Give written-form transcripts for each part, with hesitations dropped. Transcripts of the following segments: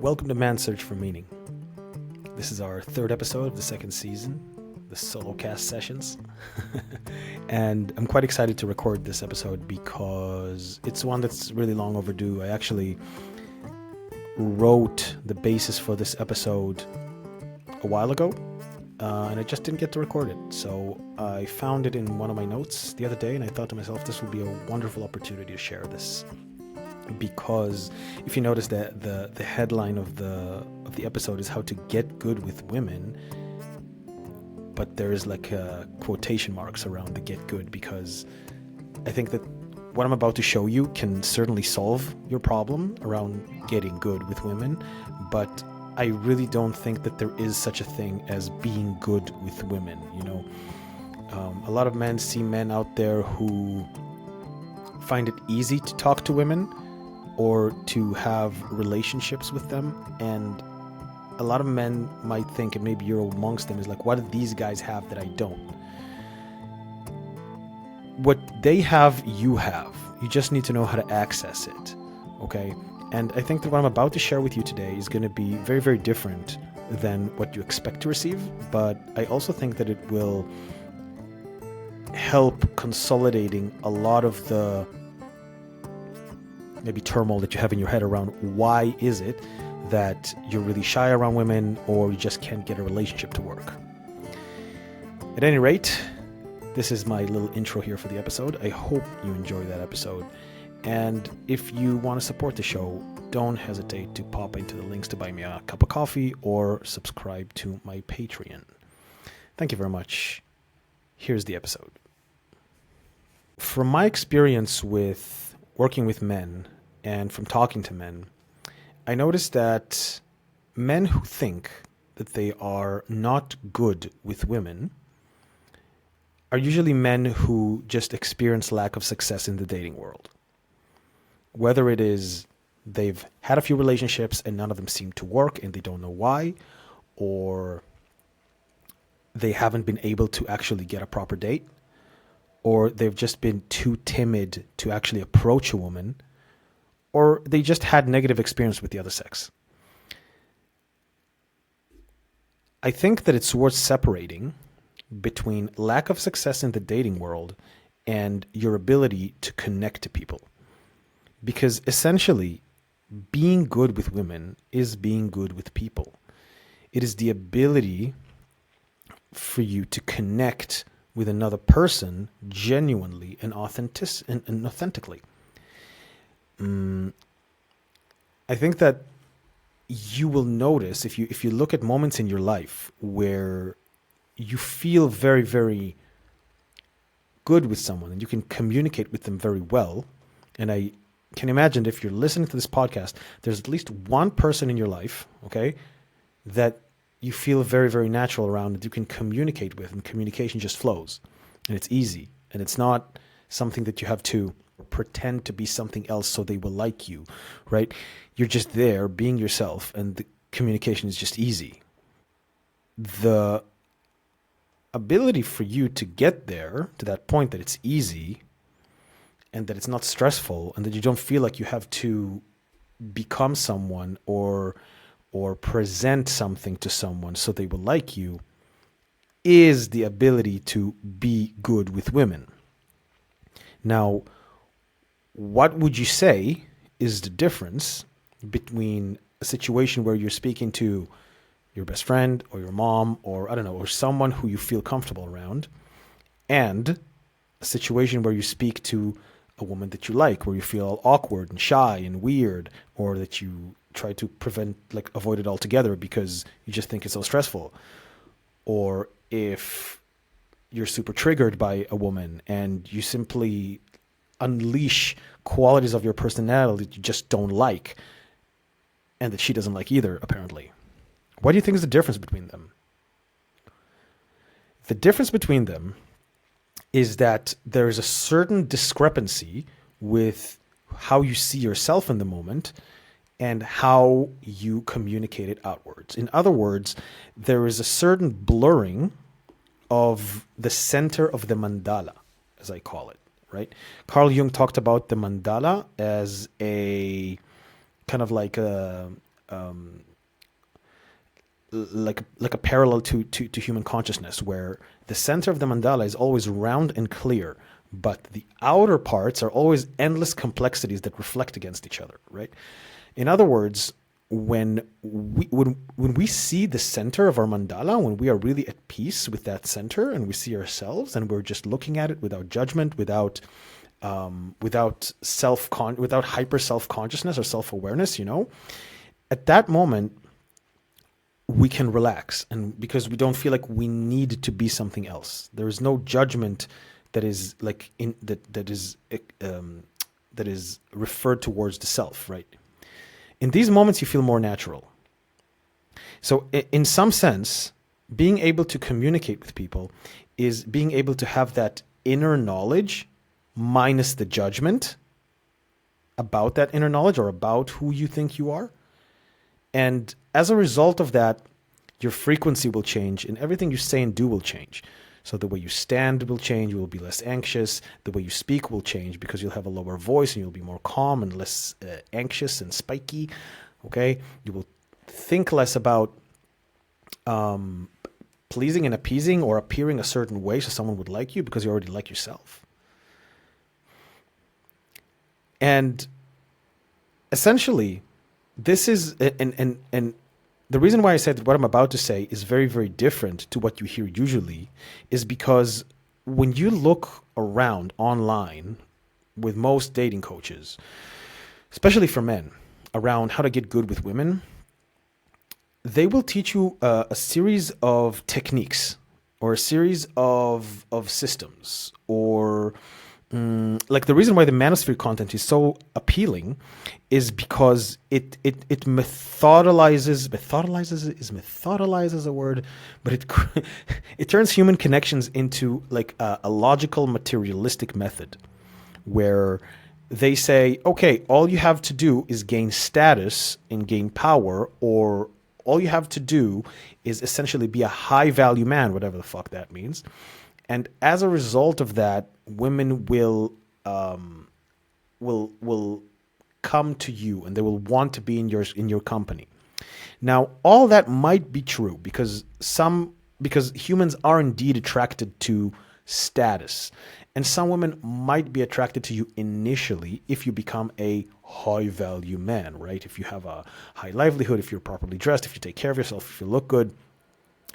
Welcome to Man's Search for Meaning. This is our third episode of the second season, the solo cast sessions. And I'm quite excited to record this episode because it's one that's really long overdue. I actually wrote the basis for this episode a while ago, and I just didn't get to record it. So I found it in one of my notes the other day, and I thought to myself, this will be a wonderful opportunity to share this. Because if you notice that the headline of the episode is how to get good with women, but there's like quotation marks around the get good, because I think that what I'm about to show you can certainly solve your problem around getting good with women, but I really don't think that there is such a thing as being good with women. A lot of men see men out there who find it easy to talk to women or to have relationships with them, and a lot of men might think, and maybe you're amongst them, is like, what do these guys have that I don't? What they have, you have. You just need to know how to access it, okay? And I think that what I'm about to share with you today is going to be very, very different than what you expect to receive, but I also think that it will help consolidating a lot of the maybe turmoil that you have in your head around why is it that you're really shy around women, or you just can't get a relationship to work. At any rate, this is my little intro here for the episode. I hope you enjoy that episode. And if you want to support the show, don't hesitate to pop into the links to buy me a cup of coffee or subscribe to my Patreon. Thank you very much. Here's the episode. From my experience with working with men and from talking to men, I noticed that men who think that they are not good with women are usually men who just experience lack of success in the dating world. Whether it is they've had a few relationships and none of them seem to work and they don't know why, or they haven't been able to actually get a proper date, or they've just been too timid to actually approach a woman, or they just had negative experience with the other sex. I think that it's worth separating between lack of success in the dating world and your ability to connect to people. Because essentially, being good with women is being good with people. It is the ability for you to connect with another person genuinely and authentically. I think that you will notice if you look at moments in your life where you feel very, very good with someone and you can communicate with them very well. And I can imagine if you're listening to this podcast, there's at least one person in your life, okay, that you feel very, very natural around, that you can communicate with, and communication just flows, and it's easy, and it's not something that you have to pretend to be something else so they will like you, right? You're just there being yourself, and the communication is just easy. The ability for you to get there to that point that it's easy and that it's not stressful and that you don't feel like you have to become someone or present something to someone so they will like you is the ability to be good with women. Now, what would you say is the difference between a situation where you're speaking to your best friend or your mom or, I don't know, or someone who you feel comfortable around, and a situation where you speak to a woman that you like, where you feel awkward and shy and weird, or that you try to avoid it altogether because you just think it's so stressful? Or if you're super triggered by a woman and you simply unleash qualities of your personality that you just don't like and that she doesn't like either, apparently. What do you think is the difference between them? The difference between them is that there is a certain discrepancy with how you see yourself in the moment and how you communicate it outwards. In other words, there is a certain blurring of the center of the mandala, as I call it, right? Carl Jung talked about the mandala as a kind of like a like a parallel to human consciousness, where the center of the mandala is always round and clear, but the outer parts are always endless complexities that reflect against each other, right? In other words, when we see the center of our mandala, when we are really at peace with that center and we see ourselves and we're just looking at it without judgment, without without hyper self-consciousness or self-awareness, at that moment we can relax, and because we don't feel like we need to be something else. There is no judgment that is like that is referred towards the self, right? In these moments, you feel more natural. So in some sense, being able to communicate with people is being able to have that inner knowledge minus the judgment about that inner knowledge or about who you think you are. And as a result of that, your frequency will change and everything you say and do will change. So the way you stand will change. You will be less anxious. The way you speak will change because you'll have a lower voice and you'll be more calm and less anxious and spiky. Okay? You will think less about pleasing and appeasing or appearing a certain way so someone would like you because you already like yourself. And essentially, this is, and the reason why I said that what I'm about to say is very, very different to what you hear usually is because when you look around online with most dating coaches, especially for men, around how to get good with women, they will teach you a series of techniques or a series of systems or like the reason why the manosphere content is so appealing is because it methodolizes a word, but it turns human connections into like a logical materialistic method where they say, okay, all you have to do is gain status and gain power, or all you have to do is essentially be a high value man, whatever the fuck that means. And as a result of that, women will come to you and they will want to be in your company. Now, all that might be true because humans are indeed attracted to status, and some women might be attracted to you initially if you become a high value man, right? If you have a high livelihood, if you're properly dressed, if you take care of yourself, if you look good,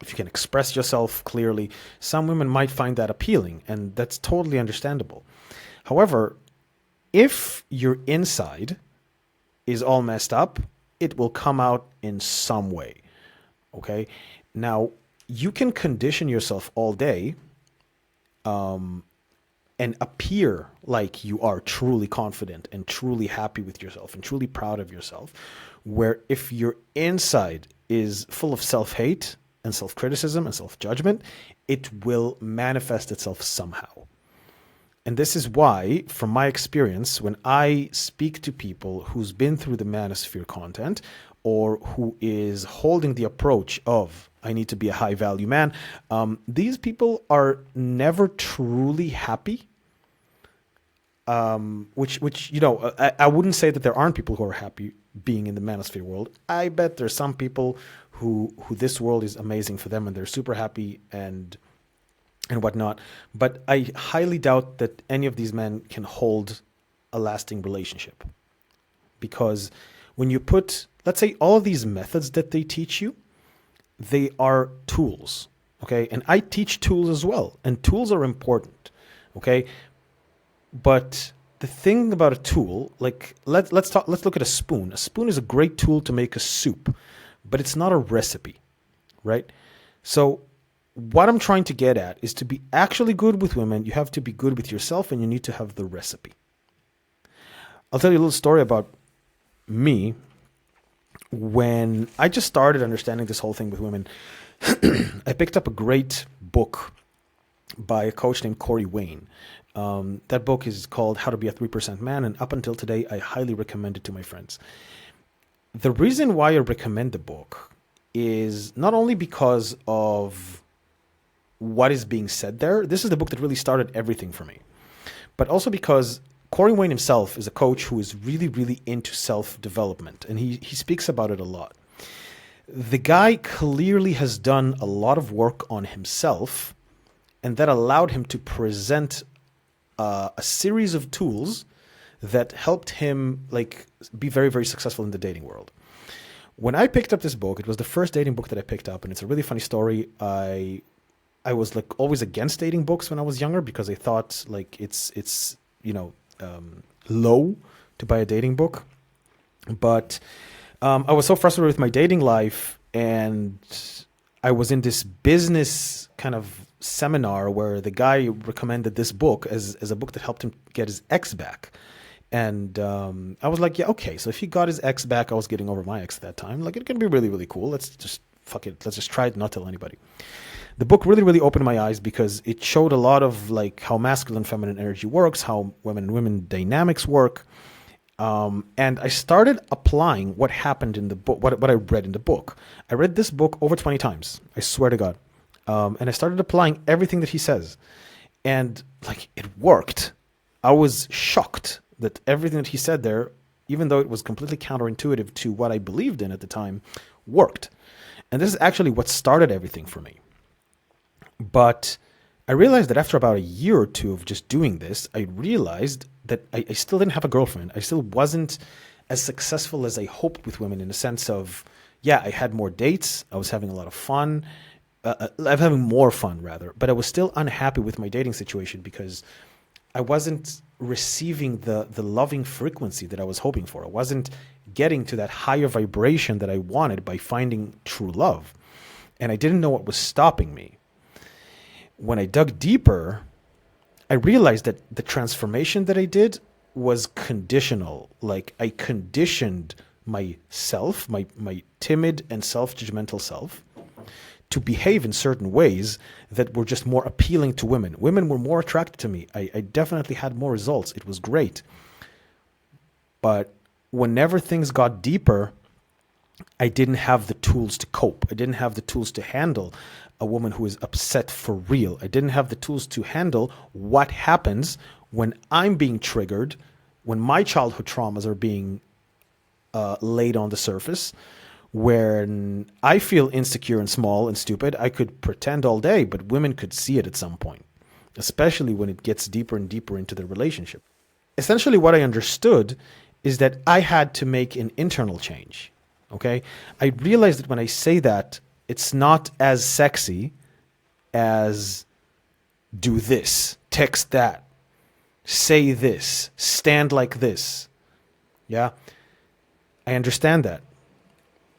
if you can express yourself clearly, some women might find that appealing, and that's totally understandable. However, if your inside is all messed up, it will come out in some way, okay? Now, you can condition yourself all day and appear like you are truly confident and truly happy with yourself and truly proud of yourself, where if your inside is full of self-hate and self-criticism and self-judgment, it will manifest itself somehow. And this is why, from my experience, when I speak to people who's been through the manosphere content or who is holding the approach of, I need to be a high-value man, these people are never truly happy. Which I wouldn't say that there aren't people who are happy being in the manosphere world. I bet there's some people who this world is amazing for them and they're super happy and whatnot. But I highly doubt that any of these men can hold a lasting relationship. Because when you put, let's say, all of these methods that they teach you, they are tools, okay? And I teach tools as well, and tools are important, okay? But the thing about a tool, like let's look at a spoon. A spoon is a great tool to make a soup, but it's not a recipe, right? So what I'm trying to get at is to be actually good with women, you have to be good with yourself and you need to have the recipe. I'll tell you a little story about me. When I just started understanding this whole thing with women, I picked up a great book by a coach named Corey Wayne. That book is called How to Be a 3% Man, and up until today, I highly recommend it to my friends. The reason why I recommend the book is not only because of what is being said there. This is the book that really started everything for me. But also because Corey Wayne himself is a coach who is really, really into self-development, and he speaks about it a lot. The guy clearly has done a lot of work on himself, and that allowed him to present a series of tools that helped him like be very, very successful in the dating world. When I picked up this book, it was the first dating book that I picked up, and it's a really funny story. I was like always against dating books when I was younger because I thought like it's low to buy a dating book. But I was so frustrated with my dating life, and I was in this business kind of seminar where the guy recommended this book as a book that helped him get his ex back. And I was like, yeah, okay. So if he got his ex back, I was getting over my ex at that time. Like, it can be really, really cool. Let's just fuck it. Let's just try it, not tell anybody. The book really, really opened my eyes because it showed a lot of like how masculine, feminine energy works, how women and women dynamics work. And I started applying what happened in the book, what I read in the book. I read this book over 20 times. I swear to God. And I started applying everything that he says. And like, it worked. I was shocked that everything that he said there, even though it was completely counterintuitive to what I believed in at the time, worked. And this is actually what started everything for me. But I realized that after about a year or two of just doing this, I realized that I still didn't have a girlfriend. I still wasn't as successful as I hoped with women in the sense of, yeah, I had more dates. I was having a lot of fun. I'm having more fun, rather. But I was still unhappy with my dating situation because I wasn't receiving the loving frequency that I was hoping for. I wasn't getting to that higher vibration that I wanted by finding true love. And I didn't know what was stopping me. When I dug deeper, I realized that the transformation that I did was conditional. Like, I conditioned myself, my timid and self-judgmental self, to behave in certain ways that were just more appealing to women. Women were more attracted to me. I definitely had more results. It was great. But whenever things got deeper, I didn't have the tools to cope. I didn't have the tools to handle a woman who is upset for real. I didn't have the tools to handle what happens when I'm being triggered, when my childhood traumas are being laid on the surface, when I feel insecure and small and stupid. I could pretend all day, but women could see it at some point, especially when it gets deeper and deeper into the relationship. Essentially, what I understood is that I had to make an internal change. Okay? I realized that when I say that, it's not as sexy as do this, text that, say this, stand like this. Yeah? I understand that.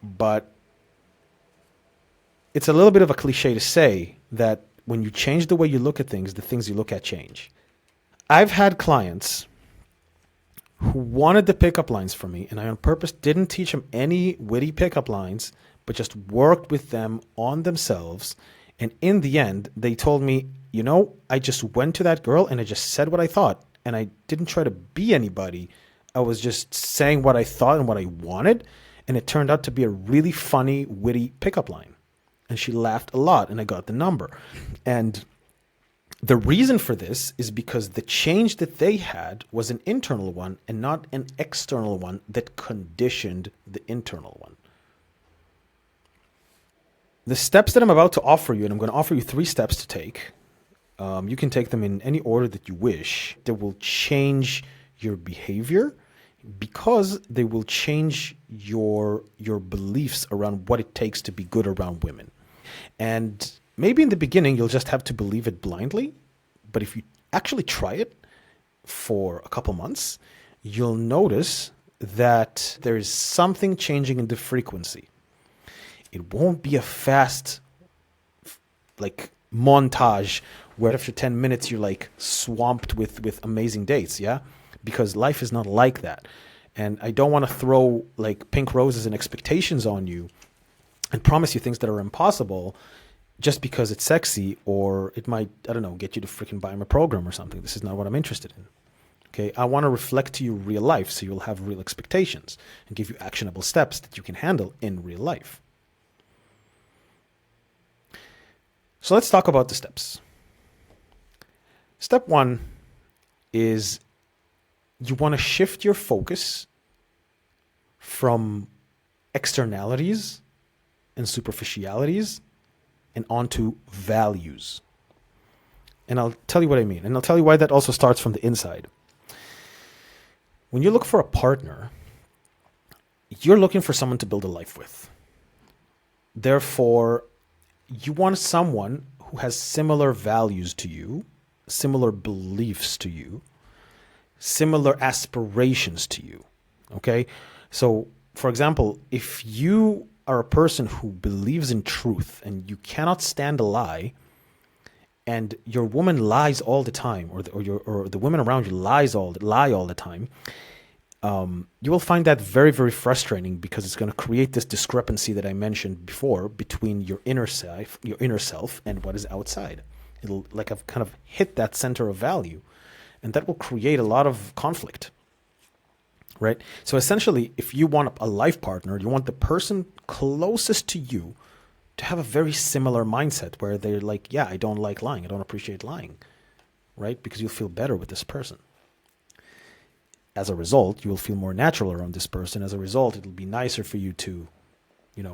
But it's a little bit of a cliche to say that when you change the way you look at things, the things you look at change. I've had clients who wanted the pickup lines from me, and I on purpose didn't teach them any witty pickup lines, but just worked with them on themselves. And in the end, they told me, you know, I just went to that girl and I just said what I thought. And I didn't try to be anybody. I was just saying what I thought and what I wanted. And it turned out to be a really funny, witty pickup line. And she laughed a lot, and I got the number. And the reason for this is because the change that they had was an internal one and not an external one that conditioned the internal one. The steps that I'm about to offer you, and I'm going to offer you 3 steps to take. You can take them in any order that you wish. That will change your behavior because they will change your beliefs around what it takes to be good around women. And maybe in the beginning, you'll just have to believe it blindly. But if you actually try it for a couple months, you'll notice that there is something changing in the frequency. It won't be a fast, like, montage where after 10 minutes you're like swamped with amazing dates, yeah? Because life is not like that. And I don't want to throw like pink roses and expectations on you and promise you things that are impossible just because it's sexy, or it might, I don't know, get you to freaking buy my program or something. This is not what I'm interested in. Okay, I want to reflect to you real life so you'll have real expectations and give you actionable steps that you can handle in real life. So let's talk about the steps. Step 1 is You want to shift your focus from externalities and superficialities and onto values. And I'll tell you what I mean. And I'll tell you why that also starts from the inside. When you look for a partner, you're looking for someone to build a life with. Therefore, you want someone who has similar values to you, similar beliefs to you, similar aspirations to you. Okay? So, for example, if you are a person who believes in truth and you cannot stand a lie, and your woman lies all the time, or the women around you lie all the time, you will find that very, very frustrating, because it's going to create this discrepancy that I mentioned before between your inner self, and what is outside. It'll like have kind of hit that center of value, and that will create a lot of conflict, right? So essentially, if you want a life partner, you want the person closest to you to have a very similar mindset, where they're like, yeah, I don't like lying. I don't appreciate lying, right? Because you'll feel better with this person. As a result, you will feel more natural around this person. As a result, it'll be nicer for you to,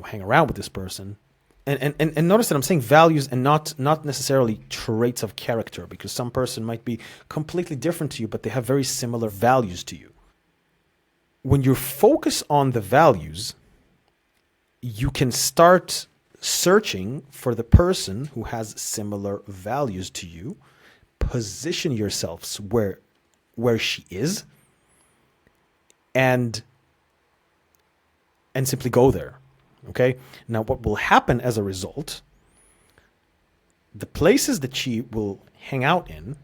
hang around with this person. And notice that I'm saying values and not necessarily traits of character, because some person might be completely different to you, but they have very similar values to you. When you focus on the values, you can start searching for the person who has similar values to you, position yourselves where she is, and simply go there. Okay? Now, what will happen as a result, the places that she will hang out in,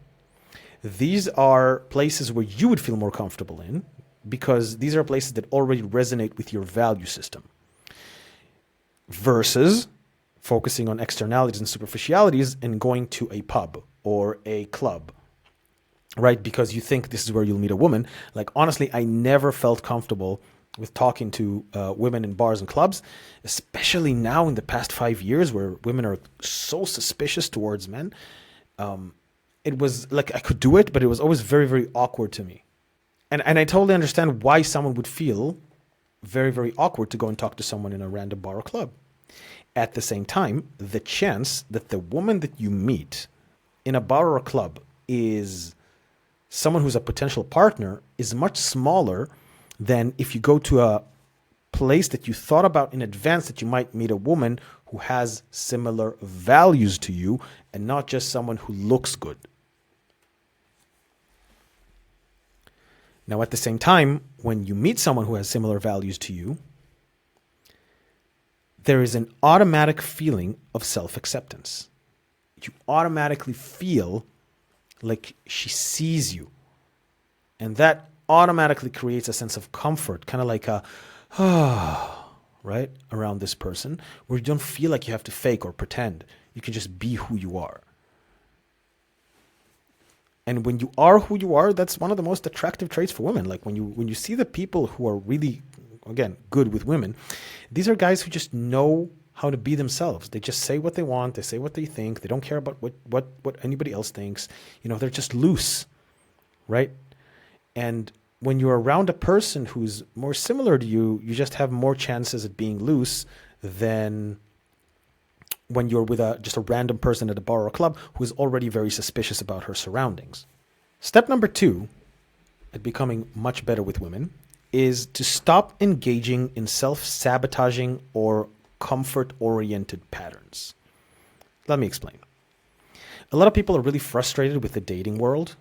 these are places where you would feel more comfortable in, because these are places that already resonate with your value system. Versus focusing on externalities and superficialities and going to a pub or a club, right? Because you think this is where you'll meet a woman. Like, honestly, I never felt comfortable with talking to women in bars and clubs, especially now in the past 5 years, where women are so suspicious towards men. It was like I could do it, but it was always very, very awkward to me. And I totally understand why someone would feel very, very awkward to go and talk to someone in a random bar or club. At the same time, the chance that the woman that you meet in a bar or a club is someone who's a potential partner is much smaller than if you go to a place that you thought about in advance that you might meet a woman who has similar values to you, and not just someone who looks good. Now, at the same time, when you meet someone who has similar values to you, there is an automatic feeling of self-acceptance. You automatically feel like she sees you. And that automatically creates a sense of comfort, kind of like a, right, around this person, where you don't feel like you have to fake or pretend. You can just be who you are. And when you are who you are, that's one of the most attractive traits for women. Like when you see the people who are really, again, good with women, these are guys who just know how to be themselves. They just say what they want. They say what they think. They don't care about what anybody else thinks. They're just loose, right? And when you're around a person who's more similar to you, you just have more chances at being loose than when you're with just a random person at a bar or a club who is already very suspicious about her surroundings. Step number 2 at becoming much better with women is to stop engaging in self-sabotaging or comfort-oriented patterns. Let me explain. A lot of people are really frustrated with the dating world,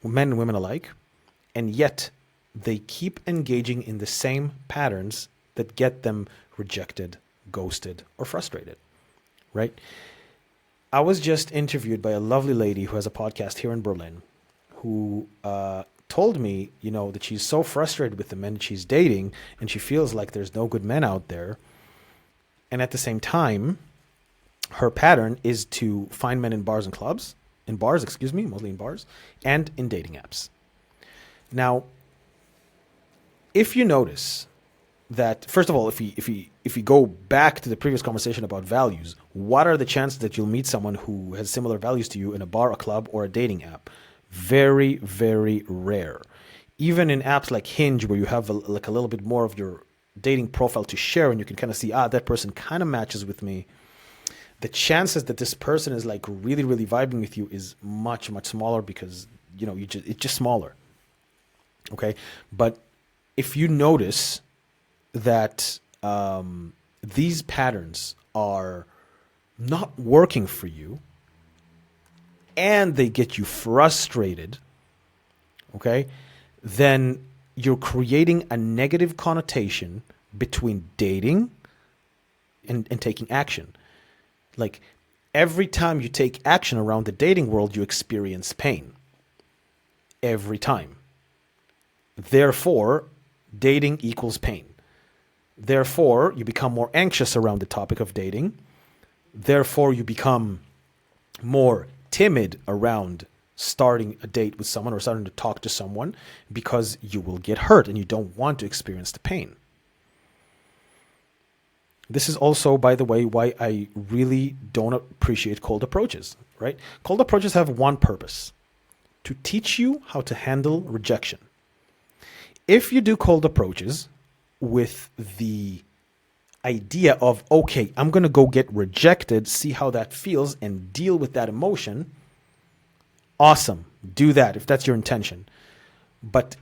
men and women alike, and yet they keep engaging in the same patterns that get them rejected, ghosted, or frustrated. Right? I was just interviewed by a lovely lady who has a podcast here in Berlin, who told me, that she's so frustrated with the men she's dating, and she feels like there's no good men out there. And at the same time, her pattern is to find men in bars, mostly in bars, and in dating apps. Now, if you notice that, first of all, if we go back to the previous conversation about values, what are the chances that you'll meet someone who has similar values to you in a bar, a club, or a dating app? Very, very rare. Even in apps like Hinge, where you have like a little bit more of your dating profile to share, and you can kind of see, that person kind of matches with me, the chances that this person is like really, really vibing with you is much, much smaller, because it's just smaller. Okay, but if you notice that these patterns are not working for you, and they get you frustrated, okay, then you're creating a negative connotation between dating and taking action. Like, every time you take action around the dating world, you experience pain. Every time. Therefore, dating equals pain. Therefore, you become more anxious around the topic of dating. Therefore, you become more timid around starting a date with someone or starting to talk to someone, because you will get hurt and you don't want to experience the pain. This is also, by the way, why I really don't appreciate cold approaches, right? Cold approaches have one purpose: to teach you how to handle rejection. If you do cold approaches with the idea of, okay, I'm going to go get rejected, see how that feels, and deal with that emotion, awesome. Do that if that's your intention. But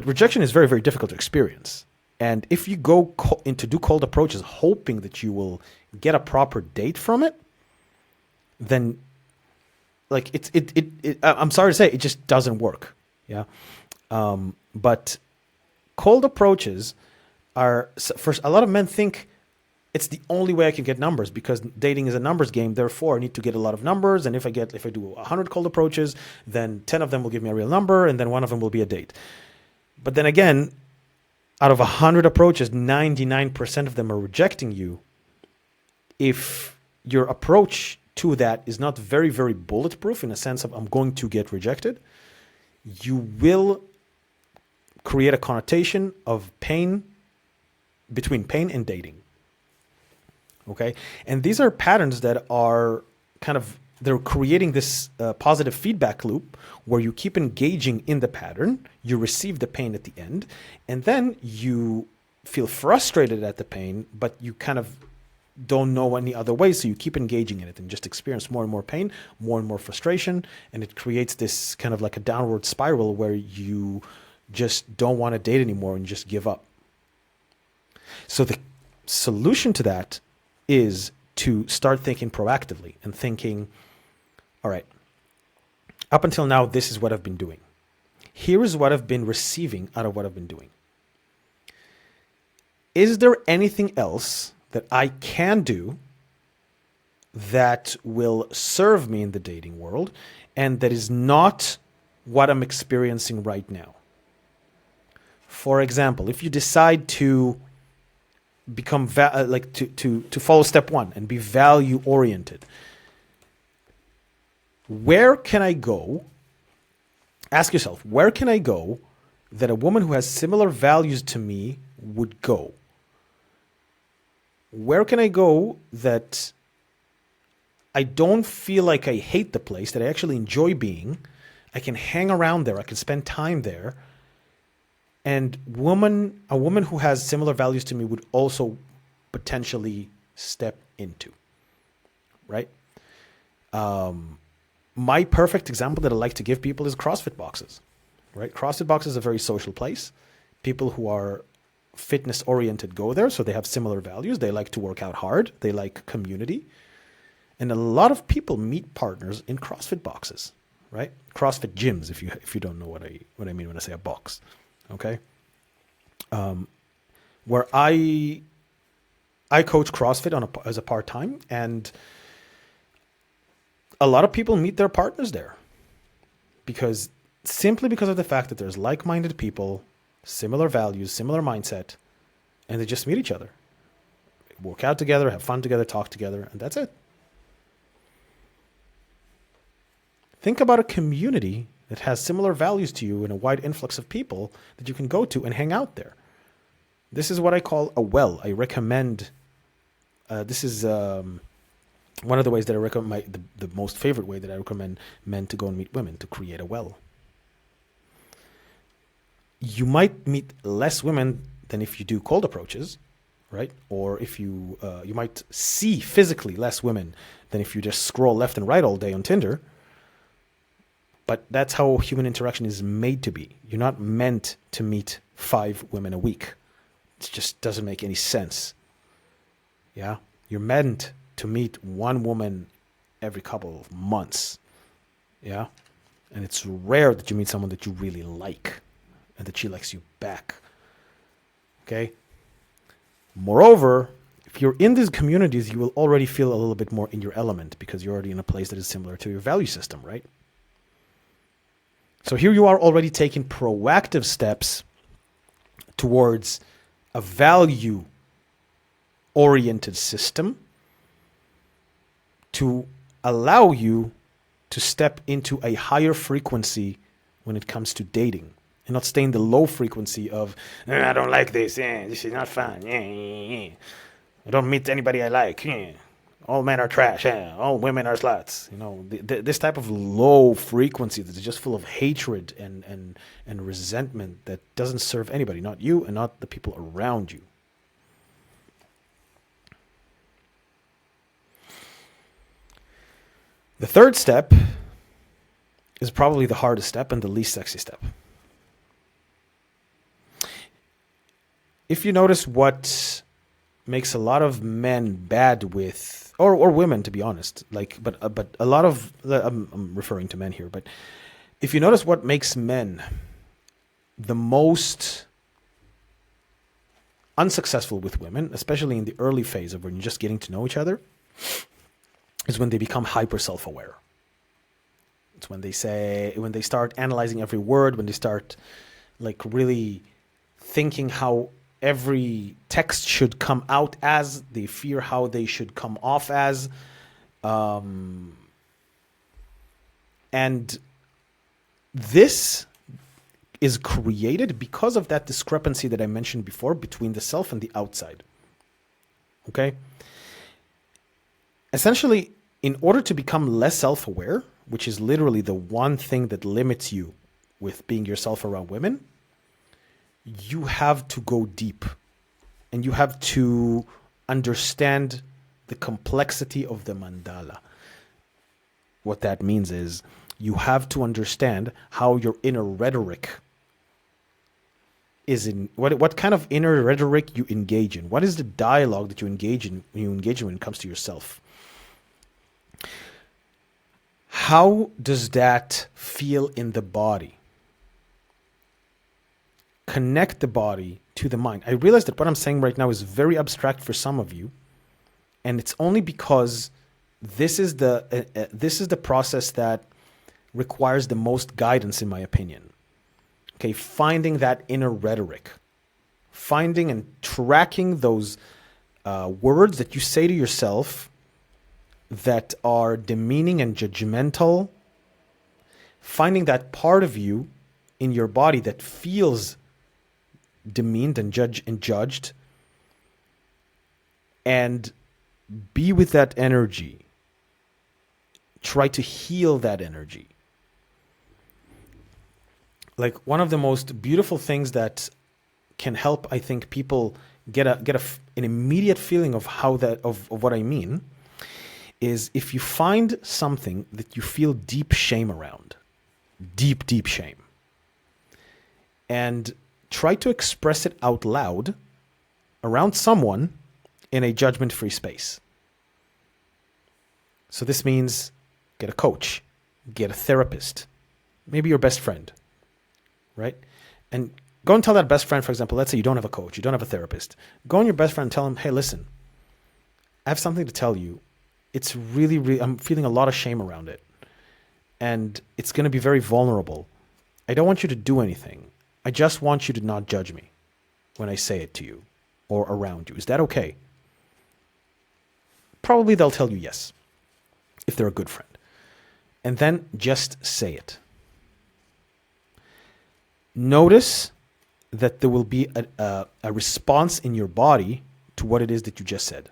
rejection is very, very difficult to experience. And if you go into do cold approaches hoping that you will get a proper date from it, then like I'm sorry to say, it just doesn't work. Yeah. But cold approaches are, first, a lot of men think it's the only way I can get numbers, because dating is a numbers game. Therefore, I need to get a lot of numbers. And if I do 100 cold approaches, then 10 of them will give me a real number, and then one of them will be a date. But then again, out of 100 approaches, 99% of them are rejecting you. If your approach to that is not very, very bulletproof, in a sense of I'm going to get rejected, you will create a connotation of pain, between pain and dating. Okay. And these are patterns that are they're creating this positive feedback loop where you keep engaging in the pattern, you receive the pain at the end, and then you feel frustrated at the pain, but you kind of don't know any other way. So you keep engaging in it and just experience more and more pain, more and more frustration. And it creates this kind of like a downward spiral where you just don't want to date anymore and just give up. So the solution to that is to start thinking proactively and thinking, all right, up until now, this is what I've been doing. Here is what I've been receiving out of what I've been doing. Is there anything else that I can do that will serve me in the dating world and that is not what I'm experiencing right now? For example, if you decide to become to follow step one and be value oriented, where can I go? Ask yourself, where can I go that a woman who has similar values to me would go? Where can I go that I don't feel like I hate the place, that I actually enjoy being? I can hang around there, I can spend time there. And a woman who has similar values to me would also potentially step into, right? My perfect example that I like to give people is CrossFit boxes, right? CrossFit boxes is a very social place. People who are fitness oriented go there, so they have similar values. They like to work out hard. They like community. And a lot of people meet partners in CrossFit boxes, right? CrossFit gyms, if you don't know what I mean when I say a box. Okay. Where I coach CrossFit as a part-time, and a lot of people meet their partners there simply because of the fact that there's like-minded people, similar values, similar mindset, and they just meet each other, work out together, have fun together, talk together, and that's it. Think about a community that has similar values to you and a wide influx of people that you can go to and hang out there. This is what I call a well. I recommend, this is one of the ways that I recommend, the most favorite way that I recommend men to go and meet women, to create a well. you might meet less women than if you do cold approaches, right? Or if you you might see physically less women than if you just scroll left and right all day on Tinder. But that's how human interaction is made to be. You're not meant to meet 5 women a week. It just doesn't make any sense. Yeah? You're meant to meet 1 woman every couple of months. Yeah? And it's rare that you meet someone that you really like and that she likes you back. Okay? Moreover, if you're in these communities, you will already feel a little bit more in your element because you're already in a place that is similar to your value system, right? So here you are already taking proactive steps towards a value-oriented system to allow you to step into a higher frequency when it comes to dating and not stay in the low frequency of, I don't like this, this is not fun, I don't meet anybody I like, all men are trash, all women are sluts. You know, this type of low frequency that's just full of hatred and resentment that doesn't serve anybody, not you and not the people around you. The third step is probably the hardest step and the least sexy step. If you notice what makes a lot of men bad with, or women, to be honest, but a lot of, I'm referring to men here, but if you notice what makes men the most unsuccessful with women, especially in the early phase of when you're just getting to know each other, is when they become hyper self-aware. It's when they start analyzing every word, when they start really thinking how every text should come out as, they fear how they should come off as. And this is created because of that discrepancy that I mentioned before between the self and the outside. Okay? Essentially, in order to become less self-aware, which is literally the one thing that limits you with being yourself around women, you have to go deep and you have to understand the complexity of the mandala. What that means is you have to understand how your inner rhetoric is in, what kind of inner rhetoric you engage in. What is the dialogue that you engage in when it comes to yourself? How does that feel in the body? Connect the body to the mind. I realize that what I'm saying right now is very abstract for some of you, and it's only because this is the process that requires the most guidance, in my opinion. Okay, finding that inner rhetoric, finding and tracking those words that you say to yourself that are demeaning and judgmental, finding that part of you in your body that feels demeaned and judged, and be with that energy. Try to heal that energy. Like, one of the most beautiful things that can help, I think, people get an immediate feeling of of what I mean is if you find something that you feel deep shame around, deep shame, and try to express it out loud around someone in a judgment-free space. So this means get a coach, get a therapist, maybe your best friend, right? And go and tell that best friend, for example, let's say you don't have a coach, you don't have a therapist. Go on your best friend and tell him, hey, listen, I have something to tell you. It's really, I'm feeling a lot of shame around it. And it's going to be very vulnerable. I don't want you to do anything. I just want you to not judge me when I say it to you or around you. Is that okay? Probably they'll tell you yes, if they're a good friend. And then just say it. Notice that there will be a response in your body to what it is that you just said.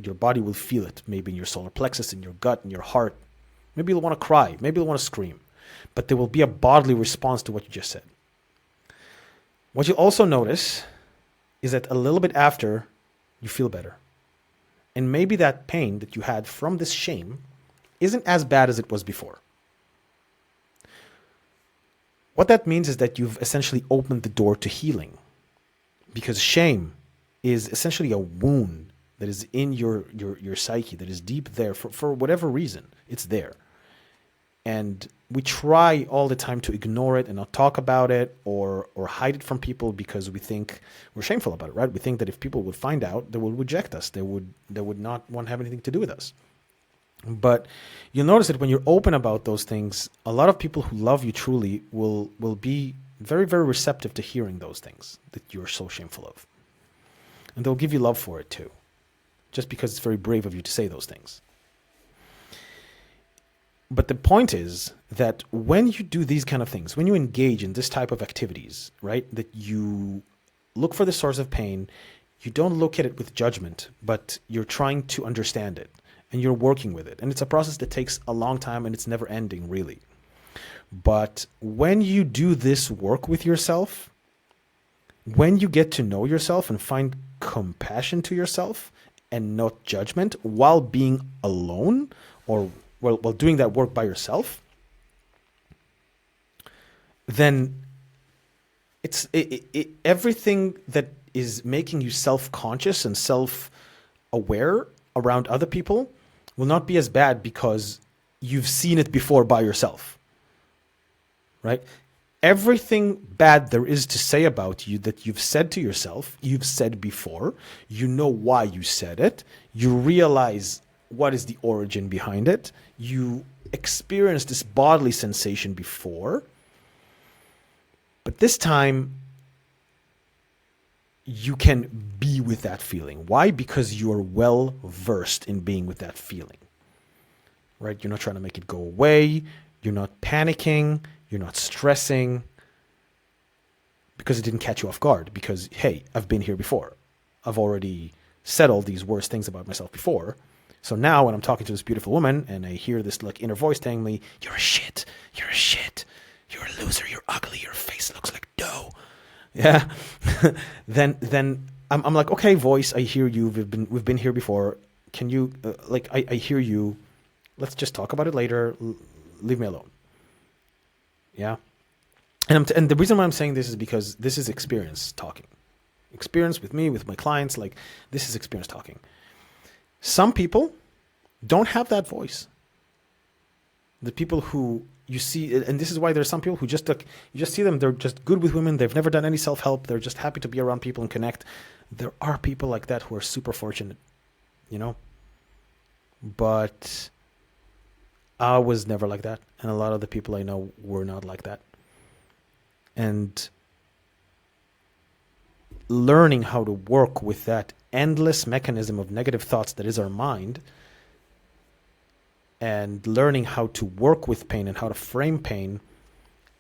Your body will feel it, maybe in your solar plexus, in your gut, in your heart. Maybe you'll want to cry. Maybe you'll want to scream. But there will be a bodily response to what you just said. What you also notice is that a little bit after, you feel better. And maybe that pain that you had from this shame isn't as bad as it was before. What that means is that you've essentially opened the door to healing, because shame is essentially a wound that is in your psyche, that is deep there for whatever reason. It's there. And we try all the time to ignore it and not talk about it, or hide it from people because we think we're shameful about it, right? We think that if people would find out, they will reject us. They would not want to have anything to do with us. But you'll notice that when you're open about those things, a lot of people who love you truly will be very, very receptive to hearing those things that you're so shameful of. And they'll give you love for it too, just because it's very brave of you to say those things. But the point is that when you do these kind of things, when you engage in this type of activities, right, that you look for the source of pain, you don't look at it with judgment, but you're trying to understand it and you're working with it. And it's a process that takes a long time and it's never ending, really. But when you do this work with yourself, when you get to know yourself and find compassion to yourself and not judgment while being alone, or while doing that work by yourself, then everything that is making you self-conscious and self-aware around other people will not be as bad because you've seen it before by yourself, right? Everything bad there is to say about you that you've said to yourself, you've said before, you know why you said it, you realize what is the origin behind it, you experienced this bodily sensation before, but this time you can be with that feeling. Why? Because you're well versed in being with that feeling, right? You're not trying to make it go away. You're not panicking. You're not stressing because it didn't catch you off guard. Because, hey, I've been here before. I've already said all these worst things about myself before. So now when I'm talking to this beautiful woman and I hear this like inner voice telling me, you're a shit, you're a shit, you're a loser, you're ugly, your face looks like dough. Yeah. then I'm like, okay, voice, I hear you. We've been here before. Can you I hear you. Let's just talk about it later. Leave me alone. Yeah. And the reason why I'm saying this is because this is experience talking. Experience with me, with my clients, like this is experience talking. Some people don't have that voice. The people who you see, and this is why there's some people who just like, you just see them, they're just good with women. They've never done any self-help. They're just happy to be around people and connect. There are people like that who are super fortunate, you know, but I was never like that. And a lot of the people I know were not like that. And learning how to work with that endless mechanism of negative thoughts that is our mind, and learning how to work with pain and how to frame pain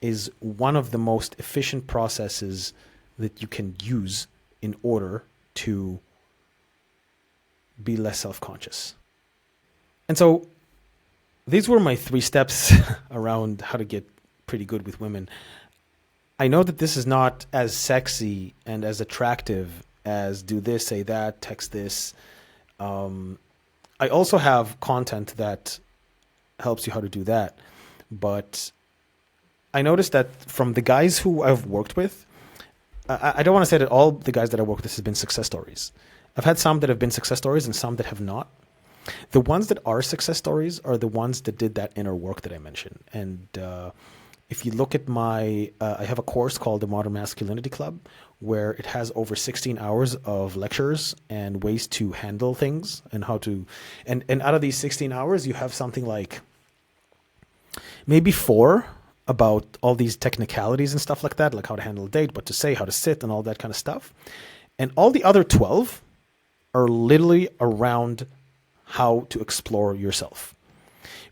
is one of the most efficient processes that you can use in order to be less self-conscious. And so these were my 3 steps around how to get pretty good with women. I know that this is not as sexy and as attractive as do this, say that, text this. I also have content that helps you how to do that. But I noticed that from the guys who I've worked with, I don't want to say that all the guys that I work with have been success stories. I've had some that have been success stories and some that have not. The ones that are success stories are the ones that did that inner work that I mentioned. And if you look at my, I have a course called the Modern Masculinity Club, where it has over 16 hours of lectures and ways to handle things and how to, and out of these 16 hours, you have something like maybe 4 about all these technicalities and stuff like that, like how to handle a date, what to say, how to sit, and all that kind of stuff. And all the other 12 are literally around how to explore yourself.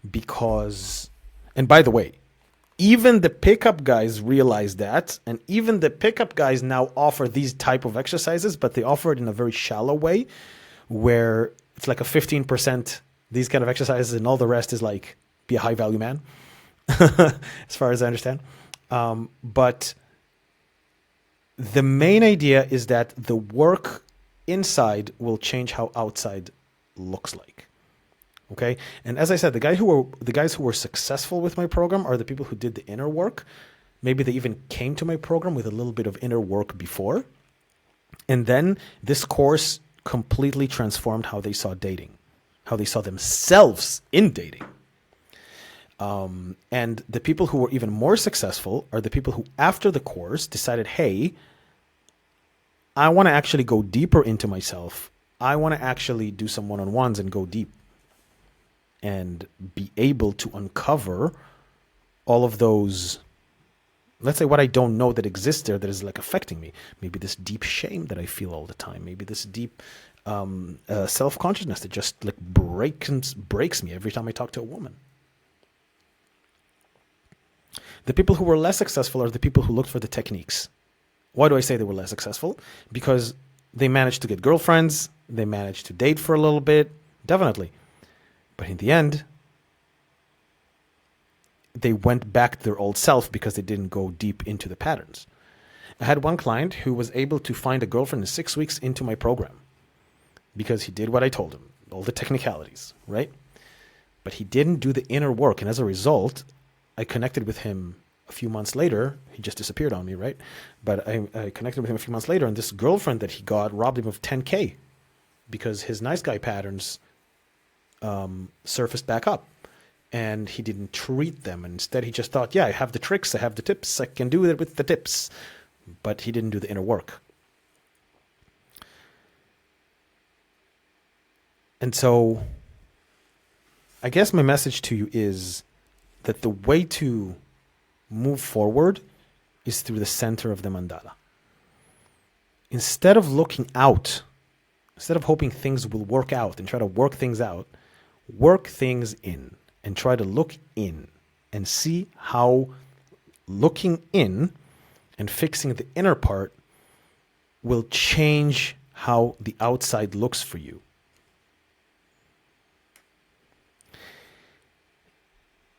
Because, and by the way, even the pickup guys realize that, and even the pickup guys now offer these type of exercises, but they offer it in a very shallow way, where it's like a 15%, these kind of exercises, and all the rest is like, be a high value man, as far as I understand. But The main idea is that the work inside will change how outside looks like. Okay, and as I said, the guys who were successful with my program are the people who did the inner work. Maybe they even came to my program with a little bit of inner work before, and then this course completely transformed how they saw dating, how they saw themselves in dating. And the people who were even more successful are the people who, after the course, decided, hey, I want to actually go deeper into myself. I want to actually do some one-on-ones and go deep and be able to uncover all of those, let's say, what I don't know that exists there that is like affecting me. Maybe this deep shame that I feel all the time. Maybe this deep self-consciousness that just like breaks me every time I talk to a woman. The people who were less successful are the people who looked for the techniques. Why do I say they were less successful? Because they managed to get girlfriends, they managed to date for a little bit, definitely. But in the end, they went back to their old self because they didn't go deep into the patterns. I had one client who was able to find a girlfriend in 6 weeks into my program because he did what I told him, all the technicalities, right? But he didn't do the inner work. And as a result, I connected with him a few months later. He just disappeared on me, right? But I connected with him a few months later, and this girlfriend that he got robbed him of $10K because his nice guy patterns surfaced back up, and he didn't treat them. And instead, he just thought, yeah, I have the tricks, I have the tips, I can do it with the tips. But he didn't do the inner work. And so I guess my message to you is that the way to move forward is through the center of the mandala. Instead of looking out, instead of hoping things will work out and try to work things out, work things in and try to look in and see how looking in and fixing the inner part will change how the outside looks for you.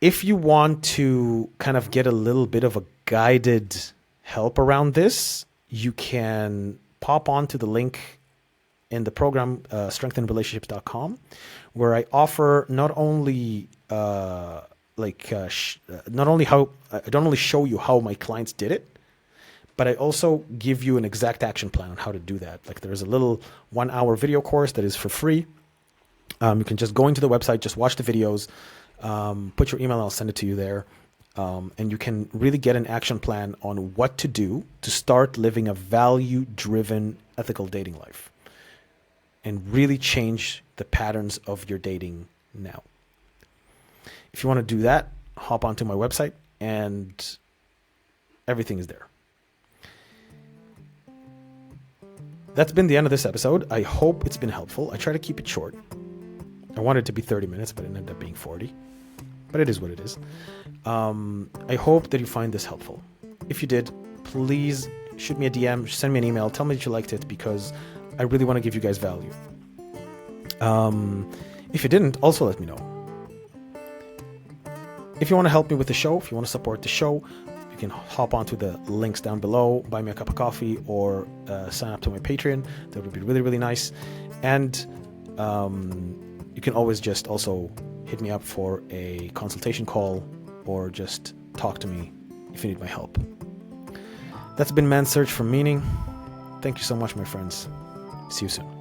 If you want to kind of get a little bit of a guided help around this, you can pop onto the link in the program, strengthenrelationships.com, where I offer not only not only how I don't only show you how my clients did it, but I also give you an exact action plan on how to do that. Like there's a little 1-hour video course that is for free. You can just go into the website, just watch the videos, put your email, and I'll send it to you there. And you can really get an action plan on what to do to start living a value-driven, ethical dating life and really change the patterns of your dating now. If you want to do that, hop onto my website and everything is there. That's been the end of this episode. I hope it's been helpful. I try to keep it short. I wanted it to be 30 minutes, but it ended up being 40. But it is what it is. I hope that you find this helpful. If you did, please shoot me a DM, send me an email, tell me that you liked it, because I really want to give you guys value. If you didn't, also let me know. If you want to help me with the show, if you want to support the show, you can hop onto the links down below, buy me a cup of coffee, or sign up to my Patreon. That would be really, really nice. And you can always just also hit me up for a consultation call or just talk to me if you need my help. That's been Man's Search for Meaning. Thank you so much, my friends. See you soon.